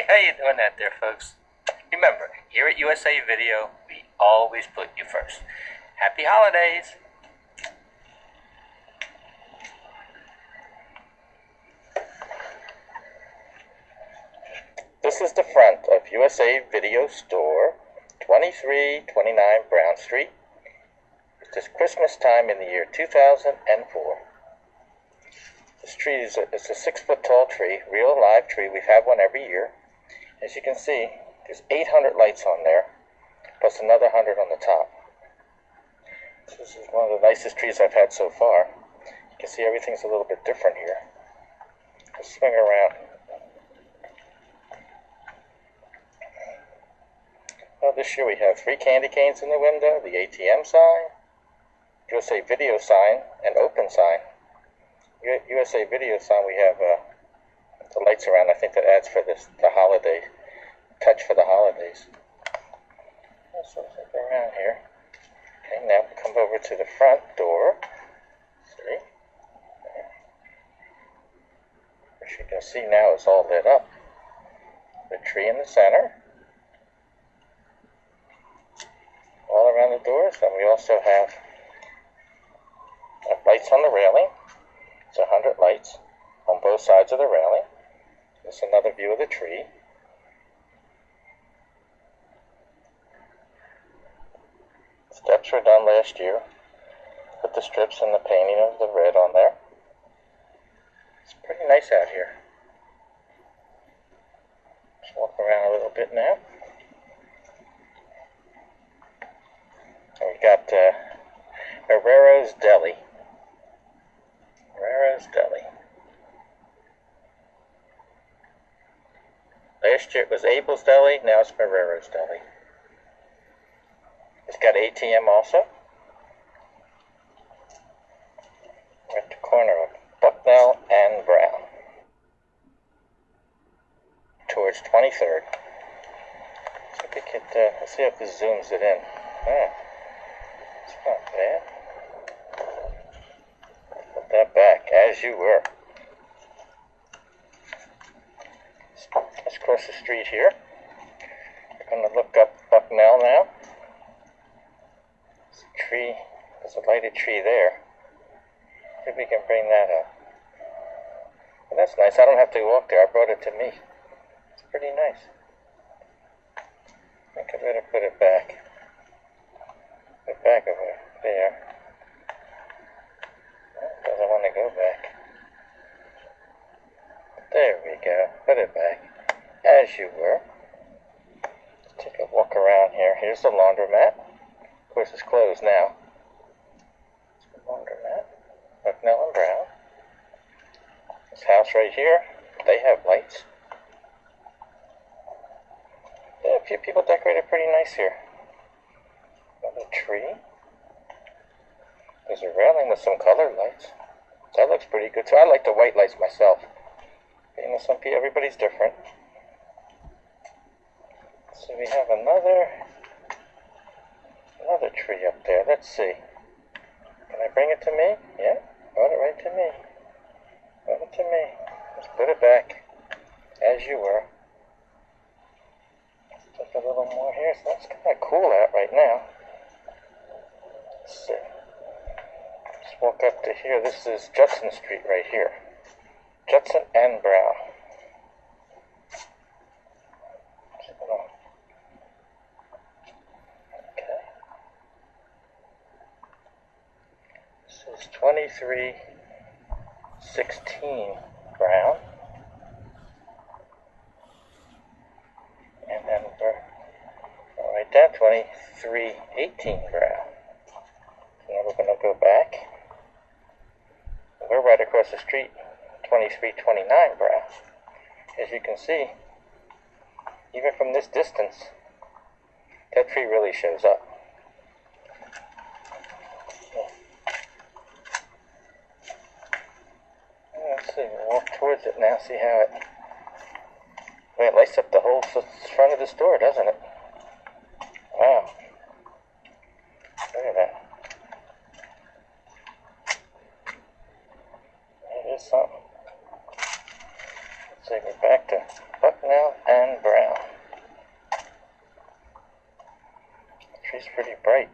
Hey, how you doing out there, folks? Remember, here at USA Video, we always put you first. Happy holidays! This is the front of USA Video Store, 2329 Brown Street. It's Christmas time in the year 2004. This tree is a 6-foot tall tree, real live tree. We have one every year. As you can see, there's 800 lights on there, plus another 100 on the top. This is one of the nicest trees I've had so far. You can see everything's a little bit different here. Let's swing around. Well, this year we have 3 candy canes in the window, the ATM sign, USA Video sign, and open sign. USA Video sign, we have the lights around. I think that adds for the holiday touch for the holidays. Let's look around here. Okay, now we come over to the front door. See? As you can see now, it's all lit up. The tree in the center. All around the doors, and we also have lights on the railing. It's 100 lights on both sides of the railing. There's another view of the tree. Steps were done last year. Put the strips and the painting of the red on there. It's pretty nice out here. Let's walk around a little bit now. We got Herrero's Deli. Herrero's Deli. Last year it was Abel's Deli, now it's Herrero's Deli. It's got ATM also. We're at the corner of Bucknell and Brown. Towards 23rd. So we could, let's see if this zooms it in. It's not bad. Put that back, as you were. Let's cross the street here. We're going to look up Bucknell now. There's a tree, there's a lighted tree there. See if we can bring that up. Well, that's nice. I don't have to walk there. I brought it to me. It's pretty nice. I think I better put it back. Put it back over there. Doesn't want to go back. There we go. Put it back. As you were. Let's take a walk around here. Here's the laundromat. Of course, it's closed now. It's the laundromat. Bucknell and Brown. This house right here, they have lights. Yeah, a few people decorated pretty nice here. Another tree. There's a railing with some colored lights. That looks pretty good too. I like the white lights myself. You know, everybody's different. So we have another tree up there. Let's see. Can I bring it to me? Yeah, brought it right to me. Brought it to me. Let's put it back as you were. Let's take a little more here. So it's kind of cool out right now. Let's see. Let's walk up to here. This is Judson Street right here. Judson and Brown. Okay. This is 2316 Brown. And then we're right down 2318 Brown. So now we're going to go back. We're right across the street, 2329 Brown. As you can see, even from this distance, that tree really shows up. Let's see, we'll walk towards it now, see how it lights up the whole front of the store, doesn't it? Wow. Look at that. That is something. Let's see, we're back to bucknell and brown. The tree's pretty bright.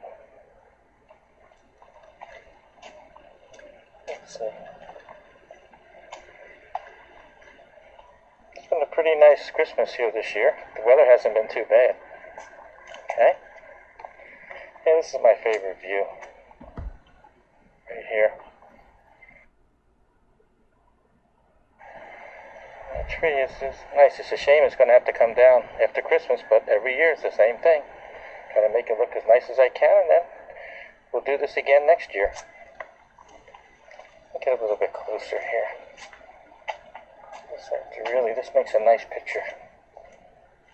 Let's see. It's been a pretty nice Christmas here this year. The weather hasn't been too bad. Okay. Yeah, this is my favorite view. Right here. The tree is nice. It's a shame it's going to have to come down after Christmas, but every year it's the same thing. Try to make it look as nice as I can, and then we'll do this again next year. I'll get a little bit closer here. This makes a nice picture.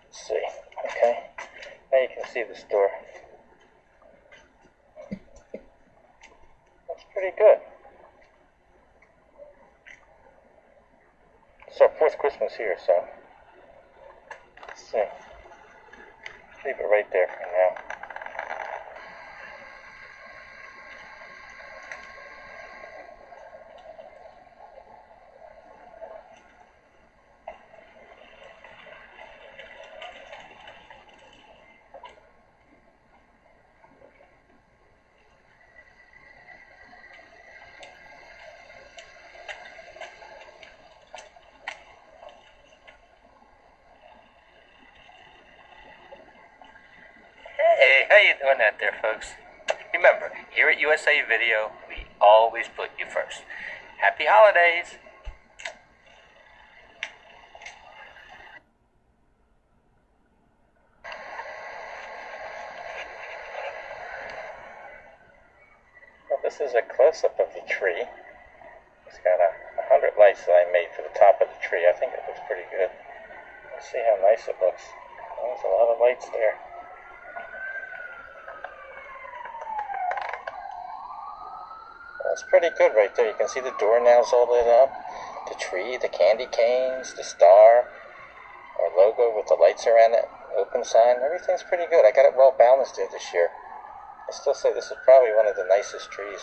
Let's see. Okay. Now you can see this door. That's pretty good. It's our 4th Christmas here, so let's see. Leave it right there for now. Hey, how you doing out there, folks? Remember, here at USA Video, we always put you first. Happy holidays! Well, this is a close-up of the tree. It's got 100 lights that I made for the top of the tree. I think it looks pretty good. Let's see how nice it looks. There's a lot of lights there. That's pretty good right there. You can see the doornails all lit up, the tree, the candy canes, the star, our logo with the lights around it, open sign. Everything's pretty good. I got it well balanced here this year. I still say this is probably one of the nicest trees.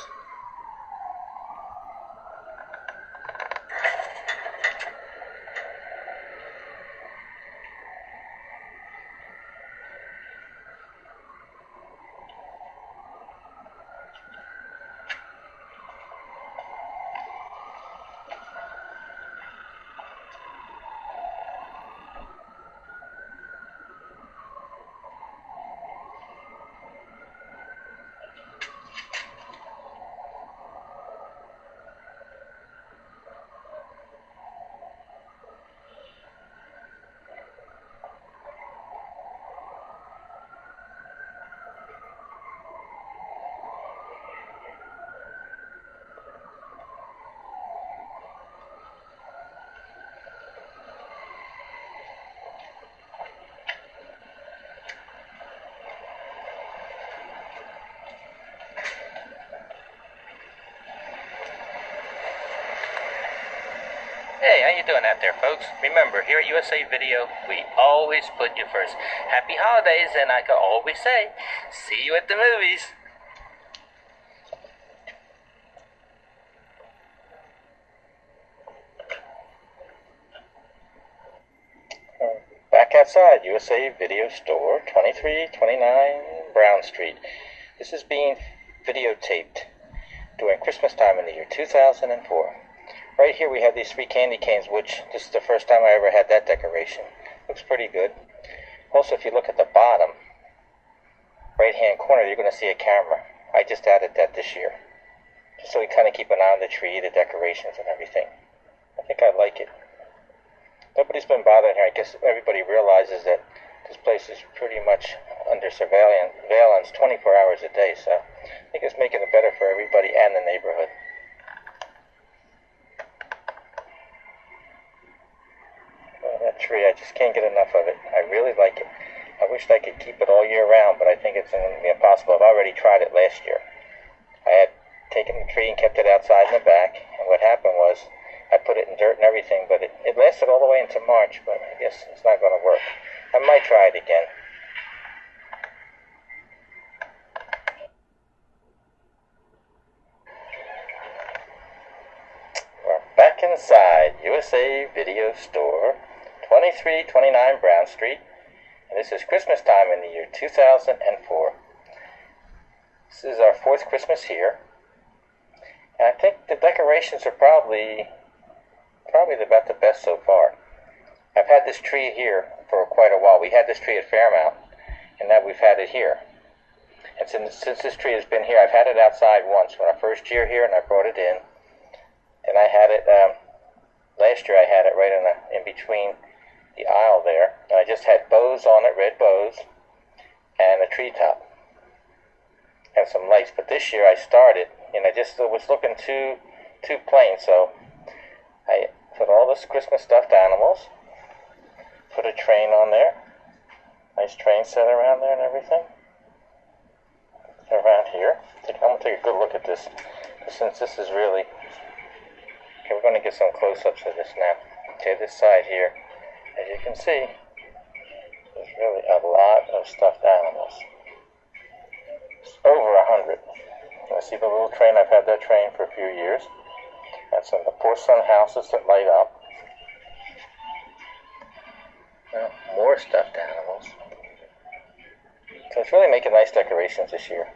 Hey, how you doing out there, folks? Remember, here at USA Video, we always put you first. Happy holidays, and I can always say, see you at the movies. Back outside USA Video Store, 2329 Brown Street. This is being videotaped during Christmas time in the year 2004. Right here we have these 3 candy canes, which this is the first time I ever had that decoration. Looks pretty good. Also, if you look at the bottom right hand corner, you're going to see a camera. I just added that this year, just so we kind of keep an eye on the tree, the decorations and everything. I think I like it. Nobody's been bothering here. I guess everybody realizes that this place is pretty much under surveillance 24 hours a day, so I think it's making it better for everybody and the neighborhood. That tree, I just can't get enough of it. I really like it. I wish I could keep it all year round, but I think it's going to be impossible. I've already tried it last year. I had taken the tree and kept it outside in the back, and what happened was I put it in dirt and everything, but it lasted all the way into March, but I guess it's not going to work. I might try it again. We're back inside USA Video Store, 2329 Brown Street, and this is Christmas time in the year 2004. This is our fourth Christmas here, and I think the decorations are probably about the best so far. I've had this tree here for quite a while. We had this tree at Fairmount, and now we've had it here. And since this tree has been here, I've had it outside once when our first year here, and I brought it in. And I had it, last year I had it right in between the aisle there. And I just had bows on it, red bows, and a treetop. And some lights. But this year I started, and I just was looking too plain, so I put all this Christmas stuffed animals, put a train on there, nice train set around there and everything. Around here, I'm going to take a good look at this, since this is really, okay, we're going to get some close-ups of this now. Okay, this side here, as you can see, there's really a lot of stuffed animals. It's over 100. I see the little train. I've had that train for a few years. That's some of the porcelain houses that light up. Well, more stuffed animals. So it's really making nice decorations this year.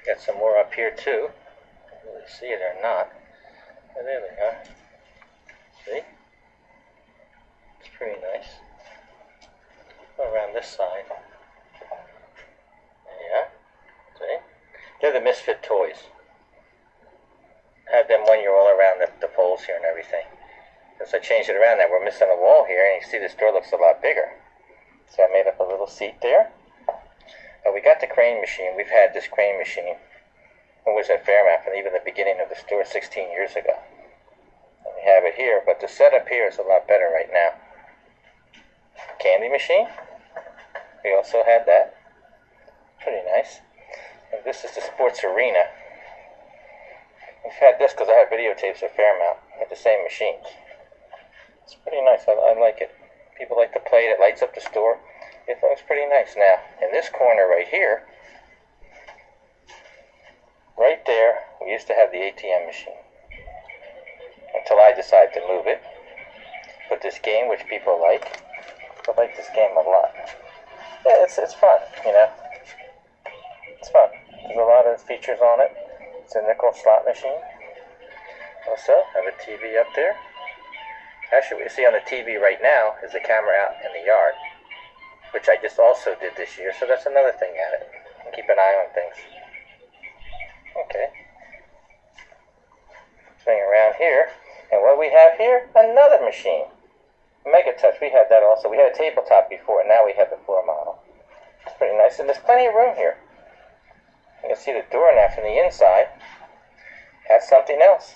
Got some more up here too. Can't really see it or not. Oh, there they are. See? It's pretty nice. Go around this side. Yeah. See? They're the Misfit toys. I had them 1 year all around the poles here and everything. Since I changed it around now, we're missing a wall here, and you see this door looks a lot bigger. So I made up a little seat there. We got the crane machine. We've had this crane machine. It was at Fairmount from even the beginning of the store 16 years ago. And we have it here, but the setup here is a lot better right now. Candy machine. We also had that. Pretty nice. And this is the sports arena. We've had this because I have videotapes at Fairmount with the same machines. It's pretty nice. I like it. People like to play it. It lights up the store. It looks pretty nice. Now, in this corner right here, right there, we used to have the ATM machine. Until I decided to move it. Put this game, which people like. I like this game a lot. Yeah, it's fun, you know. It's fun. There's a lot of features on it. It's a nickel slot machine. Also, I have a TV up there. Actually, what you see on the TV right now is the camera out in the yard, which I just also did this year, so that's another thing at it. And keep an eye on things. Okay. Swing around here, and what we have here, another machine. Mega Touch, we had that also. We had a tabletop before, and now we have the floor model. It's pretty nice, and there's plenty of room here. You can see the door now from the inside has something else.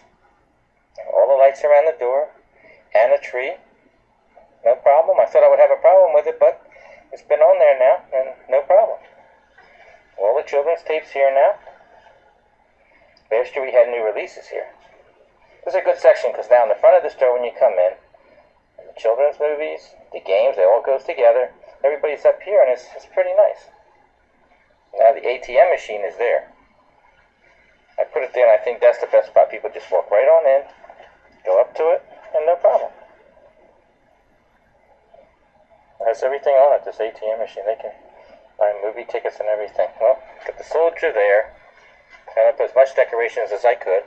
All the lights around the door, and a tree. No problem. I thought I would have a problem with it, but it's been on there now, and no problem. All the children's tapes here now. Last year we had new releases here. This is a good section because now in the front of the store when you come in, the children's movies, the games, it all goes together. Everybody's up here, and it's pretty nice. Now the ATM machine is there. I put it there, and I think that's the best spot. People just walk right on in, go up to it, and no problem. It has everything on it, this ATM machine. They can buy movie tickets and everything. Well, got the soldier there. I put as much decorations as I could.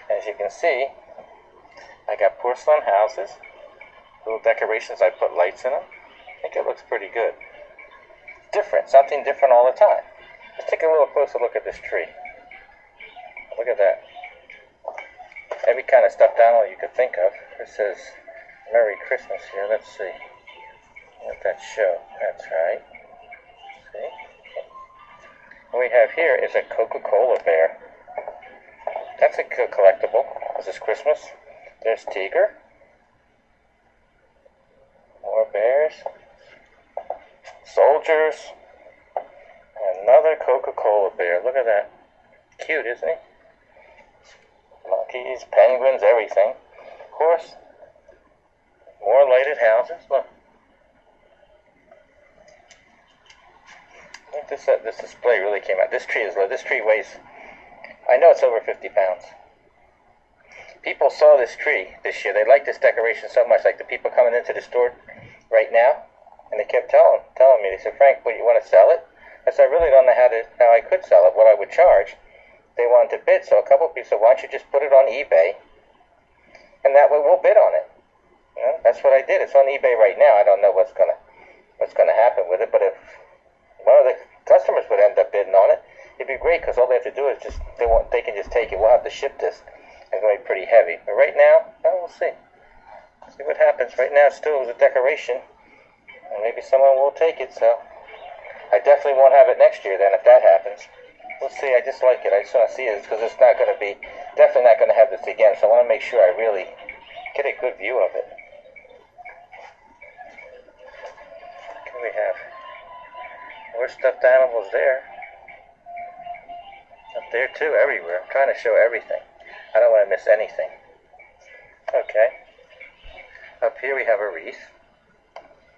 As you can see, I got porcelain houses, little decorations. I put lights in them. I think it looks pretty good. Different, something different all the time. Let's take a little closer look at this tree. Look at that. Every kind of stuffed animal you could think of. It says Merry Christmas here. Let's see. Let that show. That's right. See? What we have here is a Coca-Cola bear. That's a good collectible. This is Christmas. There's Tiger. More bears. Soldiers. Another Coca-Cola bear. Look at that. Cute, isn't he? Monkeys, penguins, everything. Of course, more lighted houses. Look. I think this display really came out. This tree is low. This tree weighs, I know it's over 50 pounds. people saw this tree this year. They liked this decoration so much, like the people coming into the store right now, and they kept telling me, they said, Frank, what, you want to sell it? I said, I really don't know how I could sell it, what I would charge. They wanted to bid, so a couple of people said, why don't you just put it on eBay, and that way we'll bid on it. You know, that's what I did. It's on eBay right now. I don't know what's gonna happen with it, but if one of the customers would end up bidding on it, it'd be great, because all they have to do is just, they can just take it. We'll have to ship this. It's going to be pretty heavy. But right now, well, we'll see. See what happens. Right now, it still is a decoration, and maybe someone will take it, so I definitely won't have it next year then if that happens. We'll see. I just like it. I just want to see it, because it's not going to be, definitely not going to have this again, so I want to make sure I really get a good view of it. What can we have? More stuffed animals there. Up there too, everywhere. I'm trying to show everything. I don't want to miss anything. Okay. Up here we have a wreath,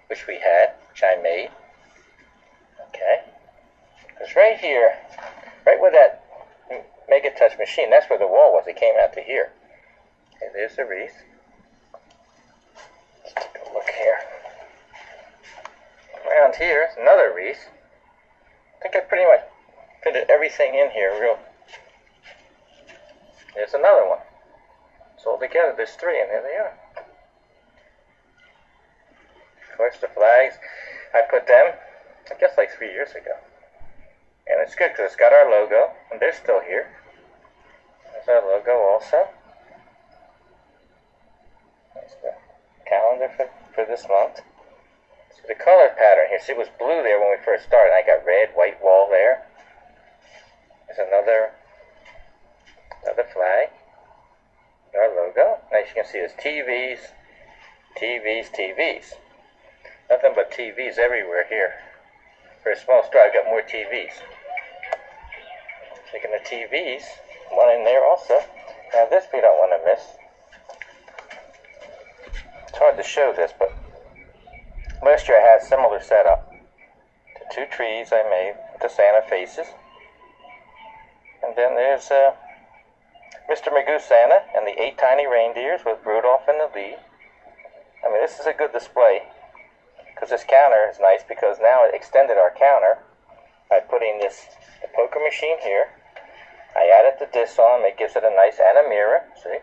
which we had, which I made. Okay. Because right here, right where that Mega Touch machine, that's where the wall was. It came out to here. Okay, there's the wreath. Let's take a look here. Around here is another wreath. I think I pretty much fitted everything in here real. There's another one. So altogether there's three, and there they are. Of course, the flags, I put them, I guess like 3 years ago. And it's good because it's got our logo, and they're still here. There's our logo also. There's the calendar for this month. See the color pattern here. See, it was blue there when we first started. I got red, white wall there. There's another flag. Our logo. Now as you can see, there's TVs, TVs, TVs. Nothing but TVs everywhere here. For a small store, I've got more TVs. Taking the TVs, one in there also. Now this we don't want to miss. It's hard to show this, but last year I had a similar setup. The two trees I made with the Santa faces. And then there's Mr. Magoo Santa and the 8 tiny reindeers with Rudolph in the lead. I mean, this is a good display. Because this counter is nice, because now it extended our counter by putting the poker machine here. I added the disc on, it gives it a nice, and a mirror, see?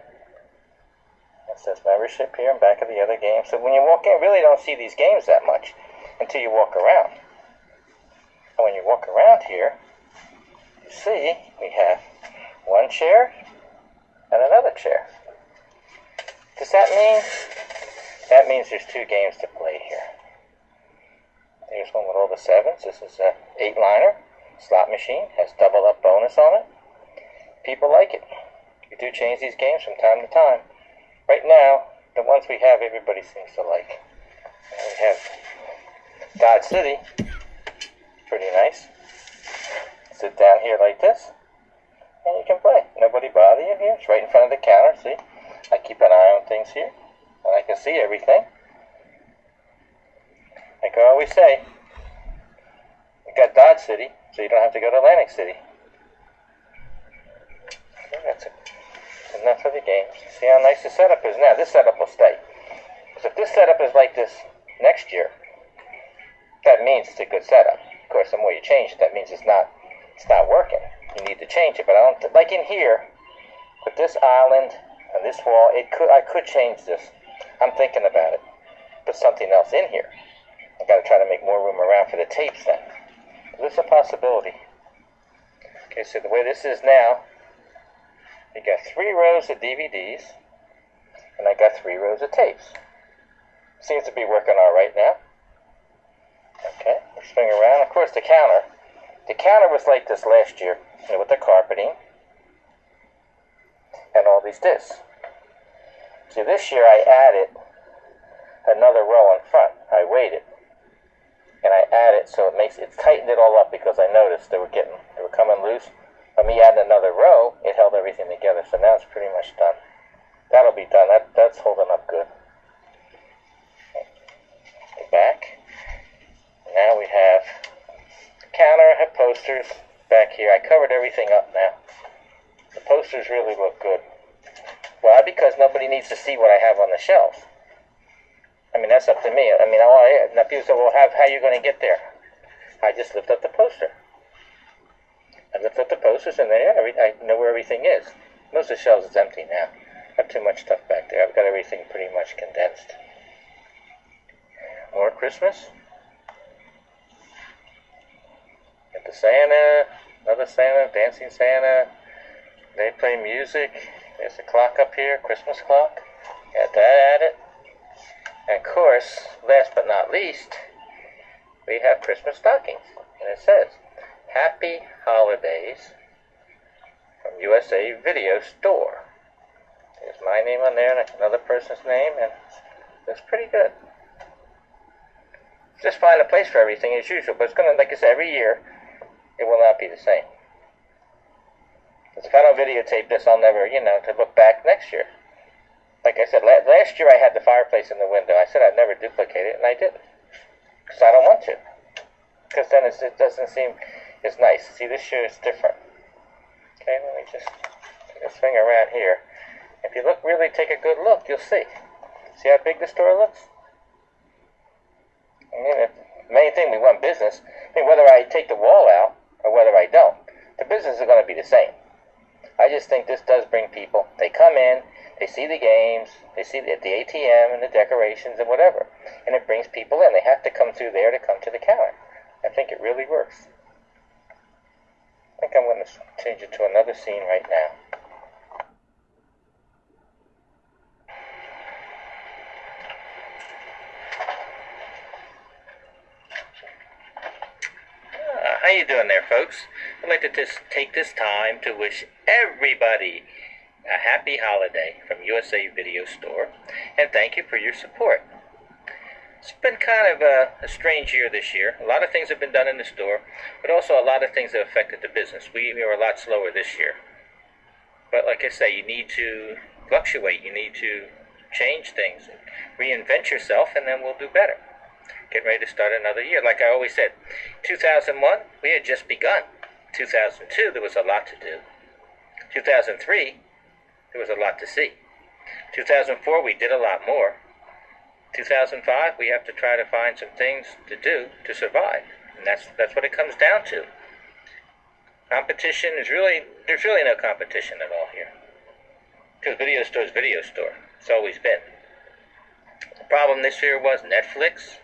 It says membership here and back of the other games. So when you walk in, you really don't see these games that much until you walk around. And when you walk around here, you see we have one chair and another chair. Does that mean? That means there's 2 games to play here. Here's one with all the 7s. This is a 8-liner slot machine. Has double up bonus on it. People like it. We do change these games from time to time. Right now, the ones we have, everybody seems to like. We have Dodge City. Pretty nice. Sit down here like this, and you can play. Nobody bother you here. It's right in front of the counter. See? I keep an eye on things here, and I can see everything. Like I always say, you got Dodge City, so you don't have to go to Atlantic City. That's enough of the games. See how nice the setup is now? This setup will stay. Because if this setup is like this next year, that means it's a good setup. Of course, the more you change it, that means it's not working. You need to change it. But I don't like in here, with this island and this wall, I could change this. I'm thinking about it. Put something else in here. I've got to try to make more room around for the tapes then. This is a possibility. Okay, so the way this is now, you got 3 rows of DVDs, and I got 3 rows of tapes. Seems to be working all right now. Okay, we swing around. Of course, the counter. The counter was like this last year, with the carpeting and all these discs. See, this year I added another row in front. I waited. And I added, so it tightened it all up, because I noticed they were coming loose. By me adding another row, it held everything together. So now it's pretty much done. That'll be done. That's holding up good. Okay. Back. Now we have the counter. I have posters back here. I covered everything up now. The posters really look good. Why? Because nobody needs to see what I have on the shelves. I mean, that's up to me. I mean, now people say, well, how are you going to get there? I just lift up the poster. I lift up the posters, and there, I know where everything is. Most of the shelves is empty now. I have too much stuff back there. I've got everything pretty much condensed. More Christmas. Get the Santa, another Santa, dancing Santa. They play music. There's a clock up here, Christmas clock. Got that at it. And of course, last but not least, we have Christmas stockings. And it says, Happy Holidays from USA Video Store. There's my name on there and another person's name, and it's pretty good. Just find a place for everything as usual, but it's going to, like I said, every year, it will not be the same. Because if I don't videotape this, I'll never, to look back next year. Like I said, last year I had the fireplace in the window. I said I'd never duplicate it, and I didn't. Because I don't want to. Because then it doesn't seem as nice. See, this year is different. Okay, let me just take this thing around here. If you take a good look, you'll see. See how big the store looks? I mean, the main thing, we want business. I mean, whether I take the wall out or whether I don't, the business is going to be the same. I just think this does bring people. They come in, they see the games, they see the ATM and the decorations and whatever. And it brings people in. They have to come through there to come to the counter. I think it really works. I think I'm going to change it to another scene right now. How you doing there, folks? I'd like to just take this time to wish everybody a happy holiday from USA Video Store, and thank you for your support. It's been kind of a strange year this year. A lot of things have been done in the store, but also a lot of things have affected the business. We were a lot slower this year. But like I say, you need to fluctuate. You need to change things, reinvent yourself, and then we'll do better. Get ready to start another year. Like I always said, 2001, we had just begun. 2002, there was a lot to do. 2003, there was a lot to see. 2004, we did a lot more. 2005, we have to try to find some things to do to survive. And that's what it comes down to. Competition there's really no competition at all here. Because video store is video store. It's always been. The problem this year was Netflix.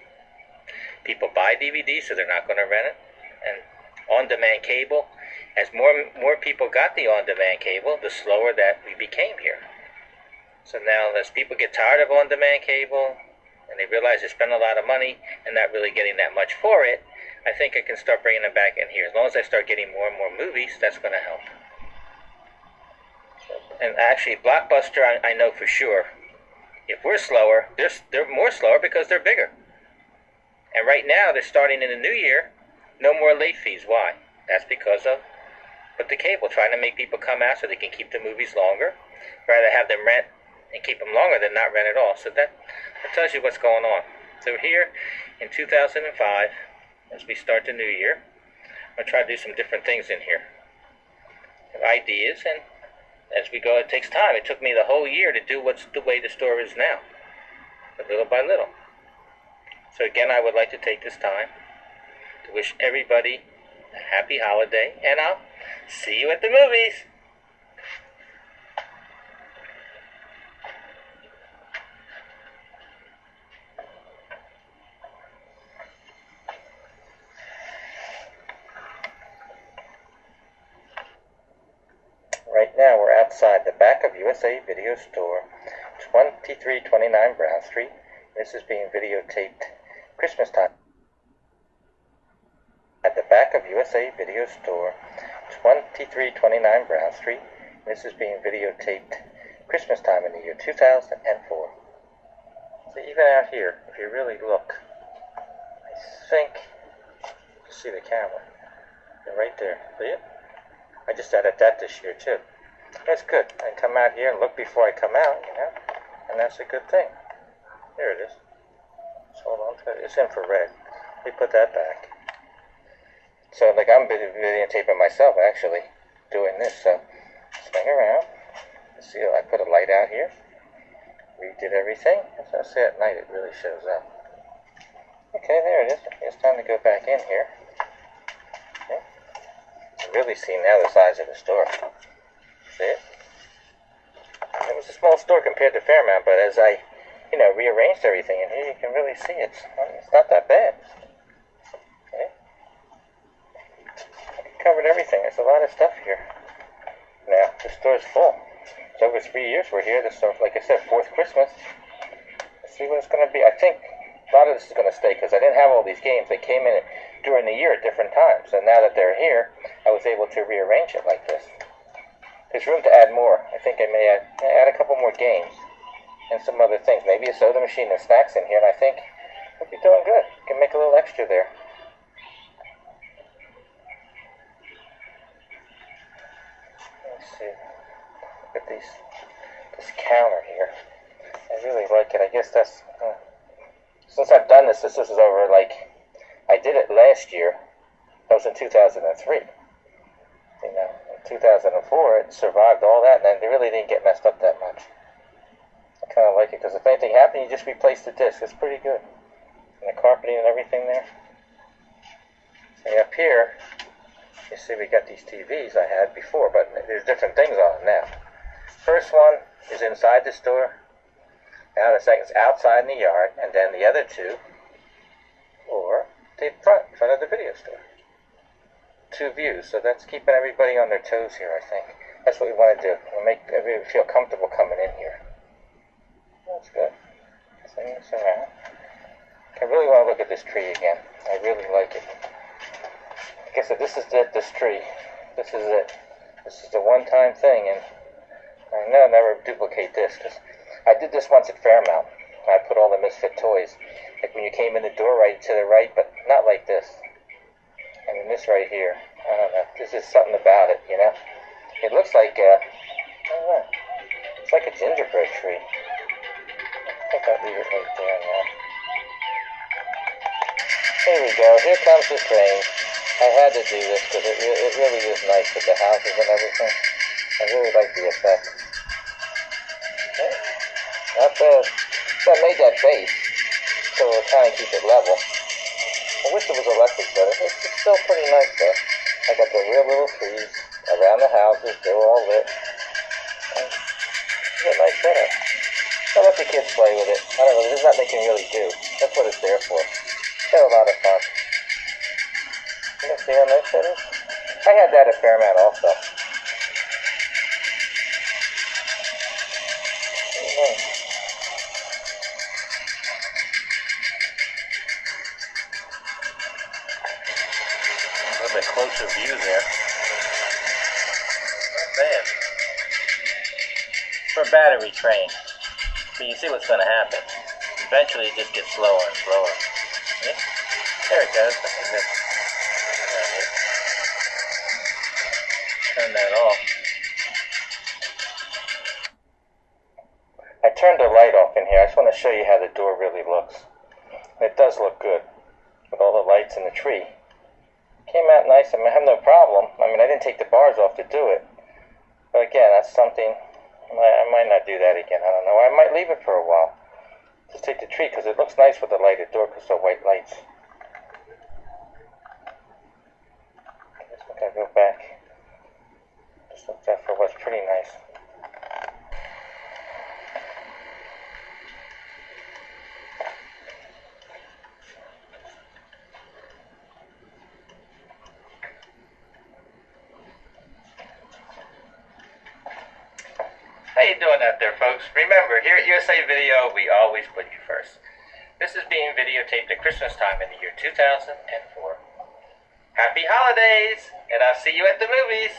People buy DVDs, so they're not going to rent it. And on-demand cable. As more people got the on-demand cable, the slower that we became here. So now, as people get tired of on-demand cable, and they realize they spend a lot of money and not really getting that much for it, I think I can start bringing them back in here. As long as I start getting more and more movies, that's going to help. And actually, Blockbuster, I know for sure, if we're slower, they're more slower because they're bigger. And right now, they're starting in the new year, no more late fees. Why? That's because of the cable, trying to make people come out so they can keep the movies longer. Rather have them rent and keep them longer than not rent at all. So that tells you what's going on. So here in 2005, as we start the new year, I'm going to try to do some different things in here. Ideas, and as we go, it takes time. It took me the whole year to do what's the way the store is now, but little by little. So again, I would like to take this time to wish everybody a happy holiday, and I'll see you at the movies. Right now we're outside the back of USA Video Store, 2329 Brown Street. This is being videotaped Christmas time. At the back of USA Video Store, 2329 Brown Street. This is being videotaped Christmas time in the year 2004. So even out here, if you really look, I think you see the camera. They're right there. See it? I just added that this year too. That's good. I come out here and look before I come out, and that's a good thing. Here it is. So hold on to it. It's infrared. We put that back. So like I'm videotaping myself actually doing this. So swing around. See, I put a light out here. here. Redid everything. As I say, at night it really shows up. Okay, there it is. It's time to go back in here. Okay. You really see now the size of the store. See it? It was a small store compared to Fairmount, but as I, rearranged everything in here, you can really see it's not that bad. Okay. Covered everything. There's a lot of stuff here. Now, the store's full. It's over 3 years we're here. This is, like I said, fourth Christmas. Let's see what it's going to be. I think a lot of this is going to stay because I didn't have all these games. They came in during the year at different times. And now that they're here, I was able to rearrange it like this. There's room to add more. I think I may add a couple more games and some other things. Maybe a soda machine and snacks in here, and I think we'll be doing good. Can make a little extra there. Let's see. Look at this counter here. I really like it. I guess that's since I've done this is over. Like I did it last year. That was in 2003. In 2004, it survived all that, and it really didn't get messed up that much. I kind of like it, because if anything happened, you just replace the disc. It's pretty good. And the carpeting and everything there. And up here, you see we got these TVs I had before, but there's different things on them now. First one is inside the store. Now the second's outside in the yard, and then the other two, or the front of the video store. Two views, so that's keeping everybody on their toes here, I think. That's what we want to do. We'll make everybody feel comfortable coming in here. That's good. Swing this around. I really want to look at this tree again. I really like it. Like I said, this is this tree. This is it. This is the one-time thing, and I know I'll never duplicate this, because I did this once at Fairmount. I put all the Misfit toys. Like when you came in the door right to the right, but not like this. I mean, this right here, I don't know, this is something about it, It looks like, I don't know, it's like a gingerbread tree. I think I'll leave it right there now. Here we go, here comes the train. I had to do this because it really is nice with the houses and everything. I really like the effect. Okay. Not bad. So I made that base, so it'll kind of keep it level. I wish it was electric, but it's still pretty nice though. I got the real little trees around the houses. They were all lit. It's a nice setup. I let the kids play with it. I don't know, there's nothing they can really do. That's what it's there for. They had a lot of fun. You see how nice that is? I had that at Fairmount also. A little bit closer view there. Not bad. For a battery train. So you see what's going to happen. Eventually it just gets slower and slower. See? There it goes. Turn that off. I turned the light off in here. I just want to show you how the door really looks. It does look good with all the lights in the tree. Came out nice. I have no problem. I didn't take the bars off to do it. But again, that's something, I might not do that again. I don't know. I might leave it for a while. Just take the tree because it looks nice with the lighted door because of white lights. I just think I'll go back. Just look that for what's pretty nice. How you doing out there, folks? Remember, here at USA Video, we always put you first. This is being videotaped at Christmas time in the year 2004. Happy holidays, and I'll see you at the movies.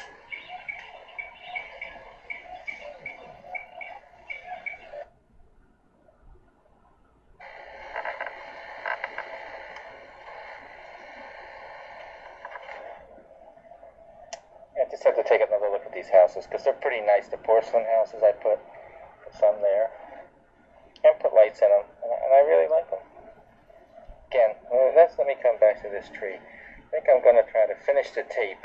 I just have to take another look at these houses because they're pretty nice. The porcelain houses I put some there and put lights in them, and I really like them. Again, let me come back to this tree. I think I'm going to try to finish the tape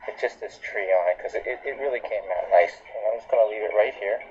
with just this tree on it because it really came out nice. And I'm just going to leave it right here.